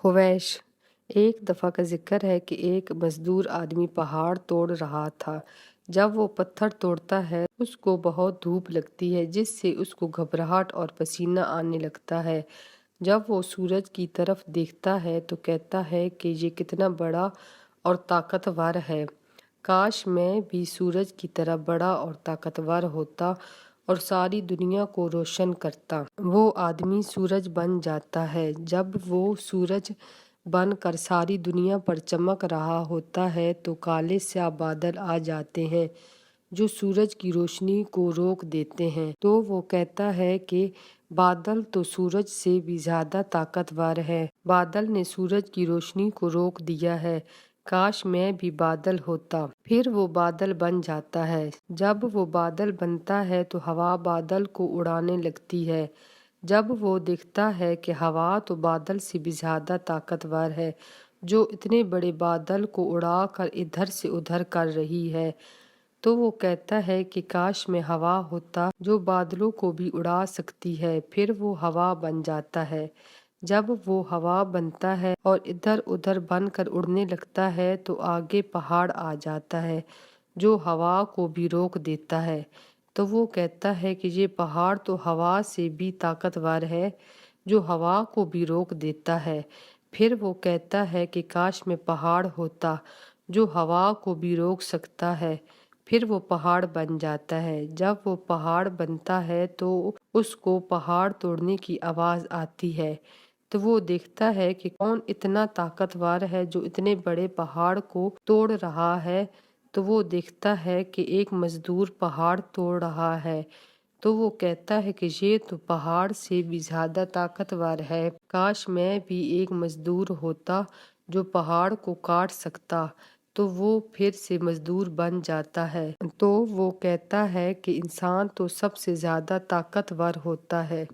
خواہش۔ ایک دفعہ کا ذکر ہے کہ ایک مزدور آدمی پہاڑ توڑ رہا تھا۔ جب وہ پتھر توڑتا ہے اس کو بہت دھوپ لگتی ہے جس سے اس کو گھبراہٹ اور پسینہ آنے لگتا ہے۔ جب وہ سورج کی طرف دیکھتا ہے تو کہتا ہے کہ یہ کتنا بڑا اور طاقتور ہے، کاش میں بھی سورج کی طرح بڑا اور طاقتور ہوتا اور ساری دنیا کو روشن کرتا۔ وہ آدمی سورج بن جاتا ہے۔ جب وہ سورج بن کر ساری دنیا پر چمک رہا ہوتا ہے تو کالے سیاہ بادل آ جاتے ہیں جو سورج کی روشنی کو روک دیتے ہیں۔ تو وہ کہتا ہے کہ بادل تو سورج سے بھی زیادہ طاقتور ہے، بادل نے سورج کی روشنی کو روک دیا ہے، کاش میں بھی بادل ہوتا۔ پھر وہ بادل بن جاتا ہے۔ جب وہ بادل بنتا ہے تو ہوا بادل کو اڑانے لگتی ہے۔ جب وہ دیکھتا ہے کہ ہوا تو بادل سے بھی زیادہ طاقتور ہے جو اتنے بڑے بادل کو اڑا کر ادھر سے ادھر کر رہی ہے، تو وہ کہتا ہے کہ کاش میں ہوا ہوتا جو بادلوں کو بھی اڑا سکتی ہے۔ پھر وہ ہوا بن جاتا ہے۔ جب وہ ہوا بنتا ہے اور ادھر ادھر بن کر اڑنے لگتا ہے تو آگے پہاڑ آ جاتا ہے جو ہوا کو بھی روک دیتا ہے۔ تو وہ کہتا ہے کہ یہ پہاڑ تو ہوا سے بھی طاقتور ہے جو ہوا کو بھی روک دیتا ہے۔ پھر وہ کہتا ہے کہ کاش میں پہاڑ ہوتا جو ہوا کو بھی روک سکتا ہے۔ پھر وہ پہاڑ بن جاتا ہے۔ جب وہ پہاڑ بنتا ہے تو اس کو پہاڑ توڑنے کی آواز آتی ہے۔ تو وہ دیکھتا ہے کہ کون اتنا طاقتور ہے جو اتنے بڑے پہاڑ کو توڑ رہا ہے۔ تو وہ دیکھتا ہے کہ ایک مزدور پہاڑ توڑ رہا ہے۔ تو وہ کہتا ہے کہ یہ تو پہاڑ سے بھی زیادہ طاقتور ہے، کاش میں بھی ایک مزدور ہوتا جو پہاڑ کو کاٹ سکتا۔ تو وہ پھر سے مزدور بن جاتا ہے۔ تو وہ کہتا ہے کہ انسان تو سب سے زیادہ طاقتور ہوتا ہے۔